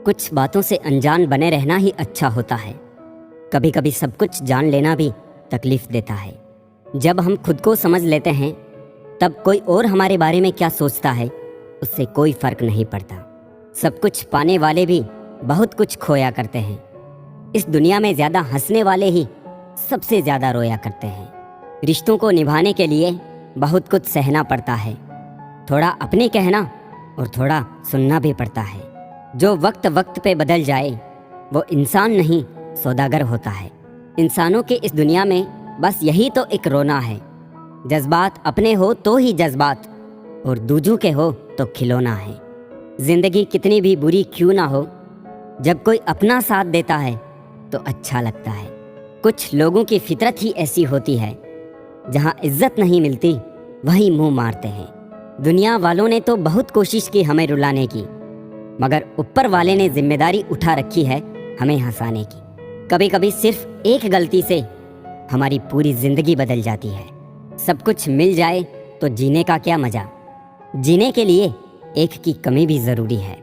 कुछ बातों से अनजान बने रहना ही अच्छा होता है। कभी कभी सब कुछ जान लेना भी तकलीफ देता है। जब हम खुद को समझ लेते हैं तब कोई और हमारे बारे में क्या सोचता है उससे कोई फर्क नहीं पड़ता। सब कुछ पाने वाले भी बहुत कुछ खोया करते हैं। इस दुनिया में ज़्यादा हंसने वाले ही सबसे ज़्यादा रोया करते हैं। रिश्तों को निभाने के लिए बहुत कुछ सहना पड़ता है, थोड़ा अपने कहना और थोड़ा सुनना भी पड़ता है। जो वक्त वक्त पे बदल जाए वो इंसान नहीं सौदागर होता है। इंसानों के इस दुनिया में बस यही तो एक रोना है। जज्बात अपने हो तो ही जज्बात और दूजों के हो तो खिलौना है। जिंदगी कितनी भी बुरी क्यों ना हो, जब कोई अपना साथ देता है तो अच्छा लगता है। कुछ लोगों की फितरत ही ऐसी होती है, जहाँ इज्जत नहीं मिलती वहीं मुंह मारते हैं। दुनिया वालों ने तो बहुत कोशिश की हमें रुलाने की, मगर ऊपर वाले ने जिम्मेदारी उठा रखी है हमें हंसाने की। कभी कभी सिर्फ एक गलती से हमारी पूरी जिंदगी बदल जाती है। सब कुछ मिल जाए तो जीने का क्या मजा। जीने के लिए एक की कमी भी जरूरी है।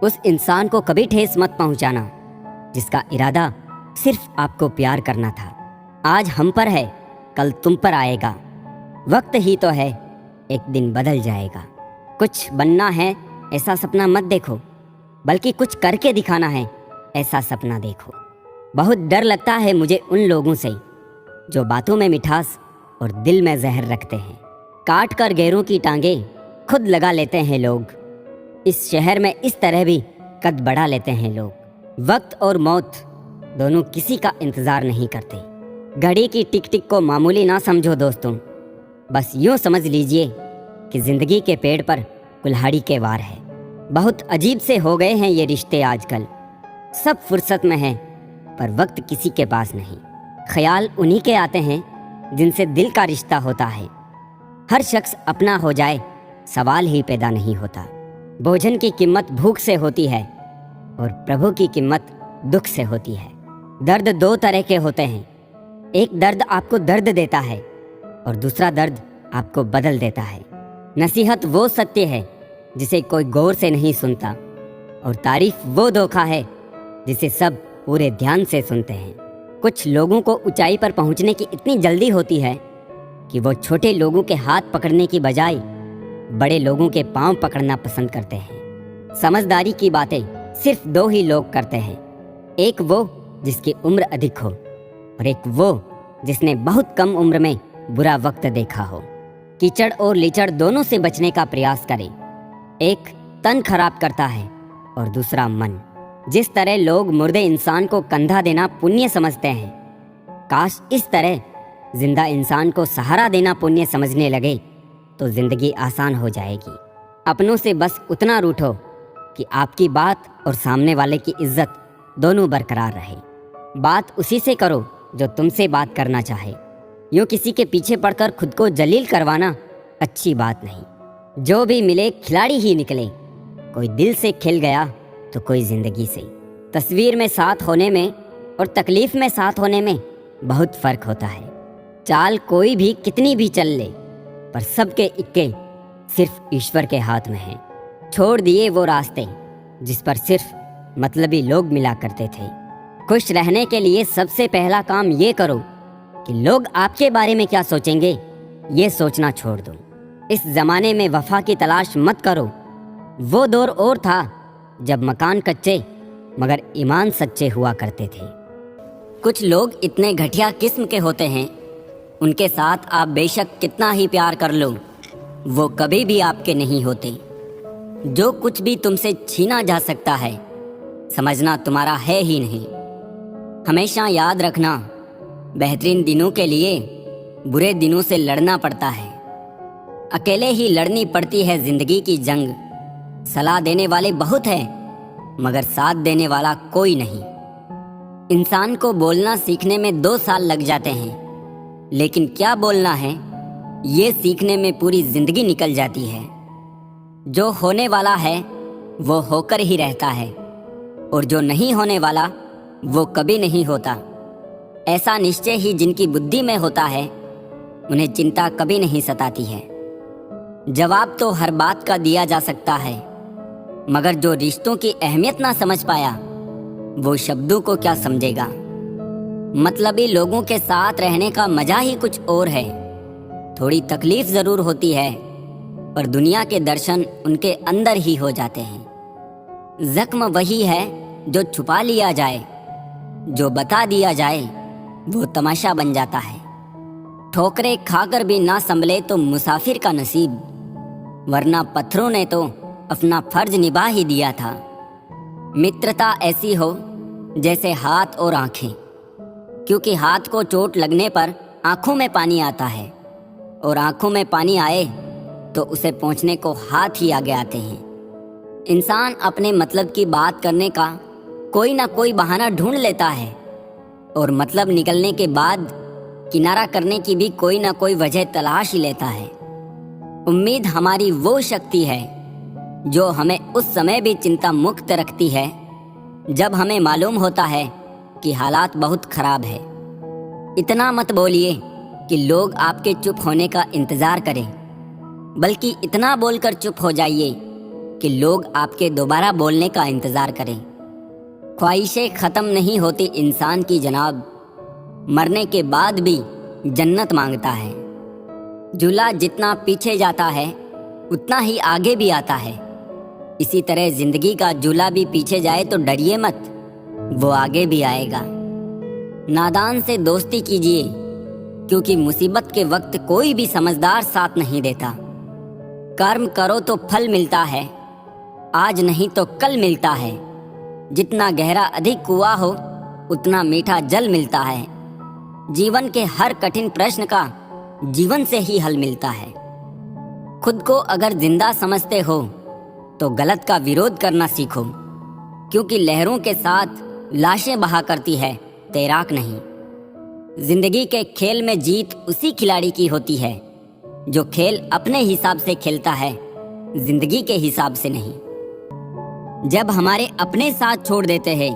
उस इंसान को कभी ठेस मत पहुंचाना जिसका इरादा सिर्फ आपको प्यार करना था। आज हम पर है, कल तुम पर आएगा। वक्त ही तो है, एक दिन बदल जाएगा। कुछ बनना है ऐसा सपना मत देखो, बल्कि कुछ करके दिखाना है ऐसा सपना देखो। बहुत डर लगता है मुझे उन लोगों से जो बातों में मिठास और दिल में जहर रखते हैं। काट कर गैरों की टांगे खुद लगा लेते हैं लोग। इस शहर में इस तरह भी कद बढ़ा लेते हैं लोग। वक्त और मौत दोनों किसी का इंतज़ार नहीं करते। घड़ी की टिक टिक को मामूली ना समझो दोस्तों, बस यूँ समझ लीजिए कि ज़िंदगी के पेड़ पर कुल्हाड़ी के वार है। बहुत अजीब से हो गए हैं ये रिश्ते आजकल। सब फुर्सत में हैं पर वक्त किसी के पास नहीं। ख्याल उन्हीं के आते हैं जिनसे दिल का रिश्ता होता है। हर शख्स अपना हो जाए सवाल ही पैदा नहीं होता। भोजन की कीमत भूख से होती है और प्रभु की कीमत दुख से होती है। दर्द दो तरह के होते हैं, एक दर्द आपको दर्द देता है और दूसरा दर्द आपको बदल देता है। नसीहत वो सत्य है जिसे कोई गौर से नहीं सुनता, और तारीफ वो धोखा है जिसे सब पूरे ध्यान से सुनते हैं। कुछ लोगों को ऊंचाई पर पहुंचने की इतनी जल्दी होती है कि वो छोटे लोगों के हाथ पकड़ने की बजाय बड़े लोगों के पांव पकड़ना पसंद करते हैं। समझदारी की बातें सिर्फ दो ही लोग करते हैं, एक वो जिसकी उम्र अधिक हो और एक वो जिसने बहुत कम उम्र में बुरा वक्त देखा हो। कीचड़ और लीचड़ दोनों से बचने का प्रयास करें। एक तन खराब करता है और दूसरा मन। जिस तरह लोग मुर्दे इंसान को कंधा देना पुण्य समझते हैं, काश इस तरह जिंदा इंसान को सहारा देना पुण्य समझने लगे तो जिंदगी आसान हो जाएगी। अपनों से बस उतना रूठो कि आपकी बात और सामने वाले की इज्जत दोनों बरकरार रहे। बात उसी से करो जो तुमसे बात करना चाहे। यूँ किसी के पीछे पड़कर खुद को जलील करवाना अच्छी बात नहीं। जो भी मिले खिलाड़ी ही निकले। कोई दिल से खिल गया तो कोई जिंदगी से। तस्वीर में साथ होने में और तकलीफ में साथ होने में बहुत फर्क होता है। चाल कोई भी कितनी भी चल ले, पर सबके इक्के सिर्फ ईश्वर के हाथ में हैं। छोड़ दिए वो रास्ते जिस पर सिर्फ मतलबी लोग मिला करते थे। खुश रहने के लिए सबसे पहला काम ये करो कि लोग आपके बारे में क्या सोचेंगे ये सोचना छोड़ दो। इस जमाने में वफा की तलाश मत करो। वो दौर और था जब मकान कच्चे मगर ईमान सच्चे हुआ करते थे। कुछ लोग इतने घटिया किस्म के होते हैं, उनके साथ आप बेशक कितना ही प्यार कर लो, वो कभी भी आपके नहीं होते। जो कुछ भी तुमसे छीना जा सकता है समझना तुम्हारा है ही नहीं। हमेशा याद रखना, बेहतरीन दिनों के लिए बुरे दिनों से लड़ना पड़ता है। अकेले ही लड़नी पड़ती है जिंदगी की जंग। सलाह देने वाले बहुत हैं मगर साथ देने वाला कोई नहीं। इंसान को बोलना सीखने में 2 साल लग जाते हैं, लेकिन क्या बोलना है ये सीखने में पूरी जिंदगी निकल जाती है। जो होने वाला है वो होकर ही रहता है, और जो नहीं होने वाला वो कभी नहीं होता। ऐसा निश्चय ही जिनकी बुद्धि में होता है उन्हें चिंता कभी नहीं सताती है। जवाब तो हर बात का दिया जा सकता है, मगर जो रिश्तों की अहमियत ना समझ पाया, वो शब्दों को क्या समझेगा। मतलबी लोगों के साथ रहने का मजा ही कुछ और है। थोड़ी तकलीफ जरूर होती है, पर दुनिया के दर्शन उनके अंदर ही हो जाते हैं। जख्म वही है जो छुपा लिया जाए, जो बता दिया जाए वो तमाशा बन जाता है। ठोकरें खाकर भी ना संभले तो मुसाफिर का नसीब, वरना पत्थरों ने तो अपना फर्ज निभा ही दिया था। मित्रता ऐसी हो जैसे हाथ और आंखें, क्योंकि हाथ को चोट लगने पर आंखों में पानी आता है, और आंखों में पानी आए तो उसे पहुंचने को हाथ ही आगे आते हैं। इंसान अपने मतलब की बात करने का कोई ना कोई बहाना ढूंढ लेता है, और मतलब निकलने के बाद किनारा करने की भी कोई ना कोई वजह तलाश ही लेता है। उम्मीद हमारी वो शक्ति है जो हमें उस समय भी चिंता मुक्त रखती है जब हमें मालूम होता है कि हालात बहुत खराब है। इतना मत बोलिए कि लोग आपके चुप होने का इंतजार करें, बल्कि इतना बोलकर चुप हो जाइए कि लोग आपके दोबारा बोलने का इंतजार करें। ख्वाहिशें खत्म नहीं होती इंसान की जनाब, मरने के बाद भी जन्नत मांगता है। झूला जितना पीछे जाता है उतना ही आगे भी आता है। इसी तरह जिंदगी का झूला भी पीछे जाए तो डरिए मत, वो आगे भी आएगा। नादान से दोस्ती कीजिए, क्योंकि मुसीबत के वक्त कोई भी समझदार साथ नहीं देता। कर्म करो तो फल मिलता है, आज नहीं तो कल मिलता है। जितना गहरा अधिक कुआं हो उतना मीठा जल मिलता है। जीवन के हर कठिन प्रश्न का जीवन से ही हल मिलता है। खुद को अगर जिंदा समझते हो तो गलत का विरोध करना सीखो, क्योंकि लहरों के साथ लाशें बहा करती है, तैराक नहीं। जिंदगी के खेल में जीत उसी खिलाड़ी की होती है जो खेल अपने हिसाब से खेलता है, जिंदगी के हिसाब से नहीं। जब हमारे अपने साथ छोड़ देते हैं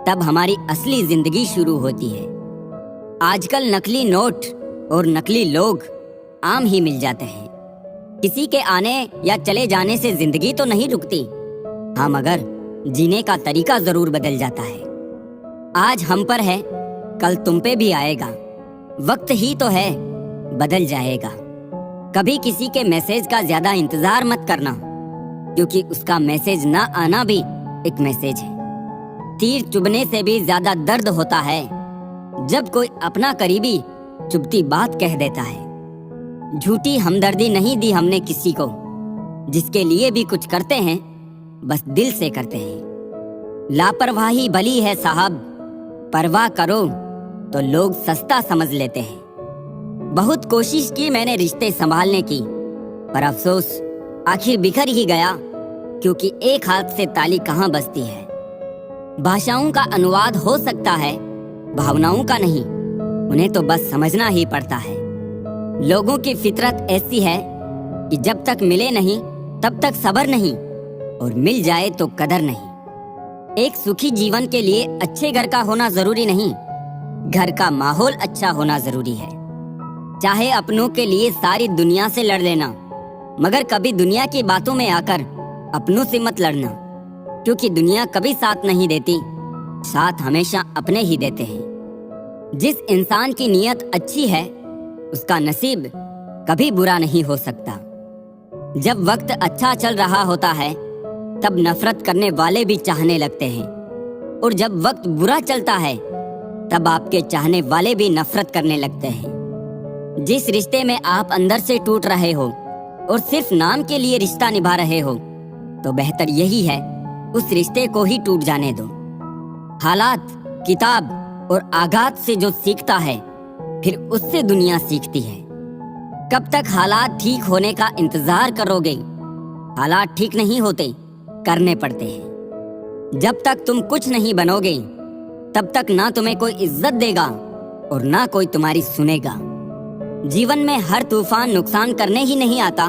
तब हमारी असली जिंदगी शुरू होती है। आजकल नकली नोट और नकली लोग आम ही मिल जाते हैं। किसी के आने या चले जाने से जिंदगी तो नहीं रुकती, हाँ, मगर जीने का तरीका जरूर बदल जाता है। आज हम पर है, कल तुम पे भी आएगा। वक्त ही तो है, बदल जाएगा। कभी किसी के मैसेज का ज्यादा इंतजार मत करना, क्योंकि उसका मैसेज ना आना भी एक मैसेज है। तीर चुभने से भी ज्यादा दर्द होता है जब कोई अपना करीबी चुभती बात कह देता है। झूठी हमदर्दी नहीं दी हमने किसी को, जिसके लिए भी कुछ करते हैं बस दिल से करते हैं। लापरवाही भली है साहब, परवाह करो तो लोग सस्ता समझ लेते हैं। बहुत कोशिश की मैंने रिश्ते संभालने की, पर अफसोस आखिर बिखर ही गया, क्योंकि एक हाथ से ताली कहाँ बजती है। भाषाओं का अनुवाद हो सकता है, भावनाओं का नहीं। उन्हें तो बस समझना ही पड़ता है। लोगों की फितरत ऐसी है कि जब तक मिले नहीं तब तक सब्र नहीं, और मिल जाए तो कदर नहीं। एक सुखी जीवन के लिए अच्छे घर का होना जरूरी नहीं, घर का माहौल अच्छा होना जरूरी है। चाहे अपनों के लिए सारी दुनिया से लड़ लेना, मगर कभी दुनिया की बातों में आकर अपनों से मत लड़ना, क्योंकि दुनिया कभी साथ नहीं देती, साथ हमेशा अपने ही देते हैं। जिस इंसान की नीयत अच्छी है उसका नसीब कभी बुरा नहीं हो सकता। जब वक्त अच्छा चल रहा होता है तब नफरत करने वाले भी चाहने लगते हैं, और जब वक्त बुरा चलता है तब आपके चाहने वाले भी नफरत करने लगते हैं। जिस रिश्ते में आप अंदर से टूट रहे हो और सिर्फ नाम के लिए रिश्ता निभा रहे हो, तो बेहतर यही है उस रिश्ते को ही टूट जाने दो। हालात, किताब और आघात से जो सीखता है फिर उससे दुनिया सीखती है। कब तक हालात ठीक होने का इंतजार करोगे? हालात ठीक नहीं होते, करने पड़ते हैं। जब तक तुम कुछ नहीं बनोगे तब तक ना तुम्हें कोई इज्जत देगा और ना कोई तुम्हारी सुनेगा। जीवन में हर तूफान नुकसान करने ही नहीं आता,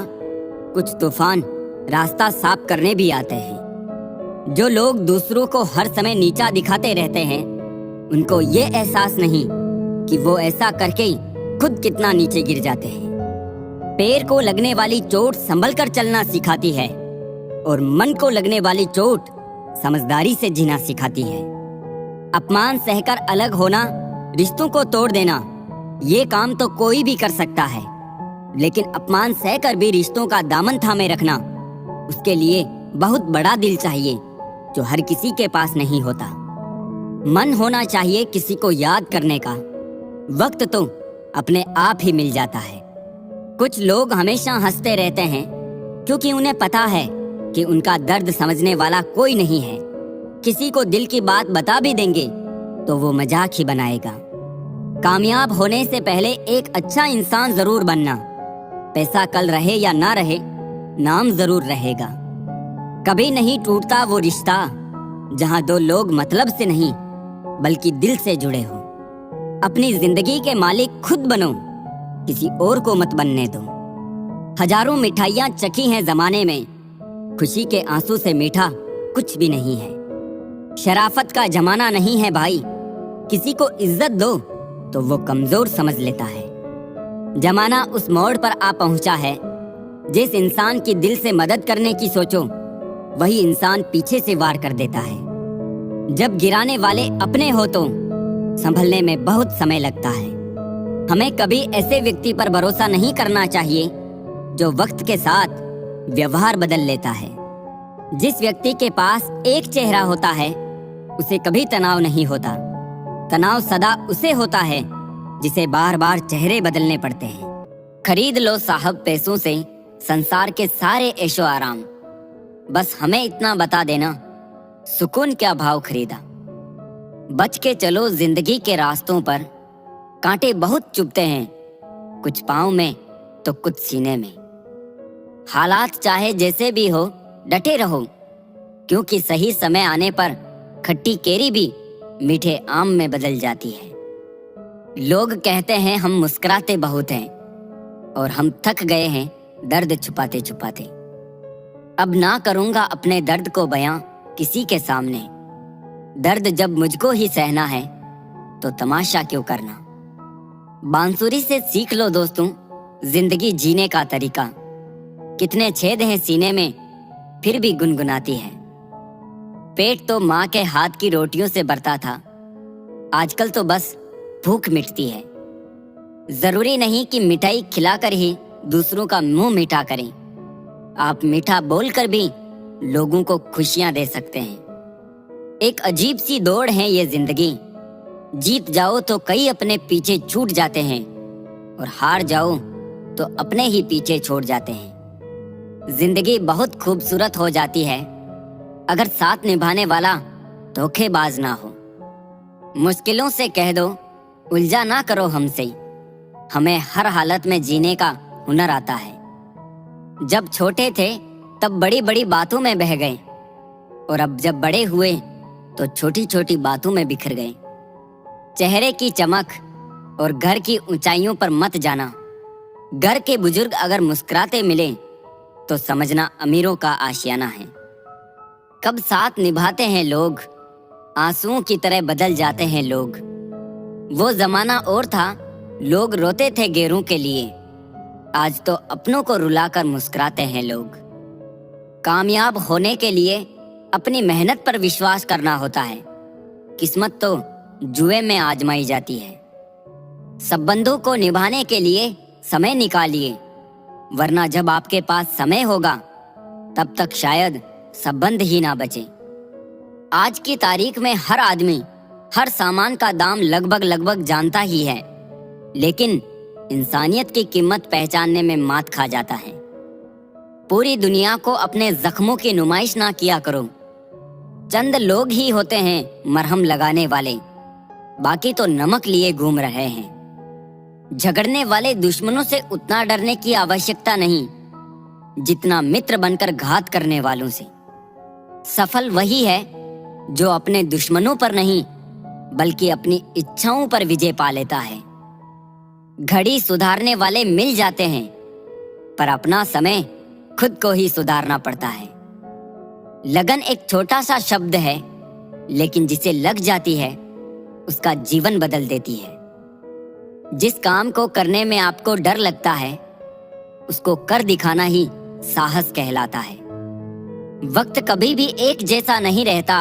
कुछ तूफान रास्ता साफ करने भी आते हैं। जो लोग दूसरों को हर समय नीचा दिखाते रहते हैं, उनको ये एहसास नहीं कि वो ऐसा करके खुद कितना नीचे गिर जाते हैं। पैर को लगने वाली चोट संभल कर चलना सिखाती है, और मन को लगने वाली चोट समझदारी से जीना सिखाती है। अपमान सहकर अलग होना, रिश्तों को तोड़ देना, ये काम तो कोई भी कर सकता है, लेकिन अपमान सहकर भी रिश्तों का दामन थामे रखना, उसके लिए बहुत बड़ा दिल चाहिए जो हर किसी के पास नहीं होता। मन होना चाहिए किसी को याद करने का, वक्त तो अपने आप ही मिल जाता है। कुछ लोग हमेशा हंसते रहते हैं क्योंकि उन्हें पता है कि उनका दर्द समझने वाला कोई नहीं है। किसी को दिल की बात बता भी देंगे तो वो मजाक ही बनाएगा। कामयाब होने से पहले एक अच्छा इंसान जरूर बनना। पैसा कल रहे या ना रहे, नाम जरूर रहेगा। कभी नहीं टूटता वो रिश्ता जहां दो लोग मतलब से नहीं बल्कि दिल से जुड़े हो। अपनी जिंदगी के मालिक खुद बनो, किसी और को मत बनने दो। हजारों मिठाइयां चखी हैं जमाने में, खुशी के आंसू से मीठा कुछ भी नहीं है। शराफत का जमाना नहीं है भाई, किसी को इज्जत दो तो वो कमजोर समझ लेता है। जमाना उस मोड़ पर आ पहुंचा है, जिस इंसान की दिल से मदद करने की सोचो वही इंसान पीछे से वार कर देता है। जब गिराने वाले अपने हो तो संभलने में बहुत समय लगता है। हमें कभी ऐसे व्यक्ति पर भरोसा नहीं करना चाहिए जो वक्त के साथ व्यवहार बदल लेता है। जिस व्यक्ति के पास एक चेहरा होता है उसे कभी तनाव नहीं होता। तनाव सदा उसे होता है जिसे बार बार चेहरे बदलने पड़ते हैं। खरीद लो साहब पैसों से संसार के सारे ऐशो आराम, बस हमें इतना बता देना सुकून क्या भाव खरीदा। बच के चलो जिंदगी के रास्तों पर, कांटे बहुत चुभते हैं, कुछ पाँव में तो कुछ सीने में। हालात चाहे जैसे भी हो डटे रहो, क्योंकि सही समय आने पर खट्टी केरी भी मीठे आम में बदल जाती है। लोग कहते हैं हम मुस्कुराते बहुत हैं और हम थक गए हैं दर्द छुपाते छुपाते। अब ना करूंगा अपने दर्द को बयां किसी के सामने। दर्द जब मुझको ही सहना है तो तमाशा क्यों करना। बांसुरी से सीख लो दोस्तों जिंदगी जीने का तरीका। कितने छेद हैं सीने में फिर भी गुनगुनाती है। पेट तो माँ के हाथ की रोटियों से भरता था, आजकल तो बस भूख मिटती है। जरूरी नहीं कि मिठाई खिलाकर ही दूसरों का मुंह मीठा करें। आप मीठा बोलकर भी लोगों को खुशियां दे सकते हैं। एक अजीब सी दौड़ है ये जिंदगी, जीत जाओ तो कई अपने पीछे छूट जाते हैं और हार जाओ तो अपने ही पीछे छोड़ जाते हैं। जिंदगी बहुत खूबसूरत हो जाती है अगर साथ निभाने वाला धोखेबाज ना हो। मुश्किलों से कह दो उलझा ना करो हमसे, हमें हर हालत में जीने का हुनर आता है। जब छोटे थे तब बड़ी बड़ी बातों में बह गए और अब जब बड़े हुए तो छोटी छोटी बातों में बिखर गए। चेहरे की चमक और घर की ऊंचाइयों पर मत जाना। घर के बुजुर्ग अगर मुस्कुराते मिले तो समझना अमीरों का आशियाना है। कब साथ निभाते हैं लोग, आंसुओं की तरह बदल जाते हैं लोग। वो जमाना और था, लोग रोते थे गैरों के लिए, आज तो अपनों को रुलाकर मुस्कुराते हैं लोग। कामयाब होने के लिए अपनी मेहनत पर विश्वास करना होता है, किस्मत तो जुए में आजमाई जाती है। संबंधों को निभाने के लिए समय निकालिए, वरना जब आपके पास समय होगा तब तक शायद संबंध ही ना बचे। आज की तारीख में हर आदमी हर सामान का दाम लगभग जानता ही है, लेकिन इंसानियत की कीमत पहचानने में मात खा जाता है। पूरी दुनिया को अपने जख्मों की नुमाइश ना किया करो। चंद लोग ही होते हैं मरहम लगाने वाले, बाकी तो नमक लिए घूम रहे हैं। झगड़ने वाले दुश्मनों से उतना डरने की आवश्यकता नहीं जितना मित्र बनकर घात करने वालों से। सफल वही है जो अपने दुश्मनों पर नहीं बल्कि अपनी इच्छाओं पर विजय पा लेता है। घड़ी सुधारने वाले मिल जाते हैं, पर अपना समय खुद को ही सुधारना पड़ता है। लगन एक छोटा सा शब्द है, लेकिन जिसे लग जाती है उसका जीवन बदल देती है। जिस काम को करने में आपको डर लगता है उसको कर दिखाना ही साहस कहलाता है। वक्त कभी भी एक जैसा नहीं रहता।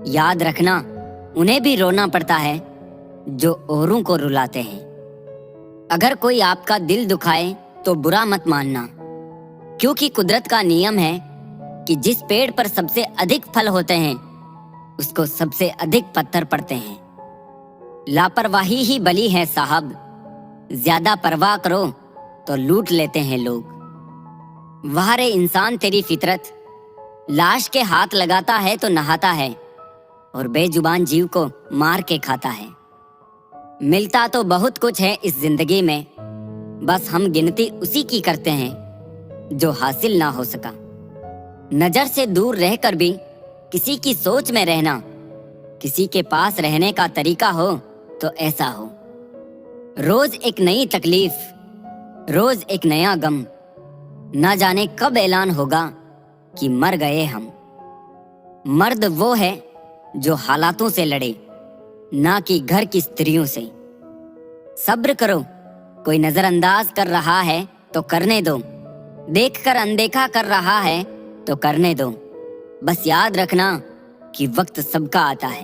याद रखना, उन्हें भी रोना पड़ता है जो औरों को रुलाते हैं। अगर कोई आपका दिल दुखाए तो बुरा मत मानना, क्योंकि कुदरत का नियम है कि जिस पेड़ पर सबसे अधिक फल होते हैं उसको सबसे अधिक पत्थर पड़ते हैं। लापरवाही ही बली है साहब, ज्यादा परवाह करो तो लूट लेते हैं लोग। वाह रे इंसान तेरी फितरत, लाश के हाथ लगाता है तो नहाता है और बेजुबान जीव को मार के खाता है। मिलता तो बहुत कुछ है इस जिंदगी में, बस हम गिनती उसी की करते हैं जो हासिल ना हो सका। नजर से दूर रहकर भी किसी की सोच में रहना, किसी के पास रहने का तरीका हो तो ऐसा हो। रोज एक नई तकलीफ, रोज एक नया गम, ना जाने कब ऐलान होगा कि मर गए हम। मर्द वो है जो हालातों से लड़े, ना कि घर की स्त्रियों से। सब्र करो, कोई नजरअंदाज कर रहा है तो करने दो, देखकर अनदेखा कर रहा है तो करने दो। बस याद रखना कि वक्त सबका आता है।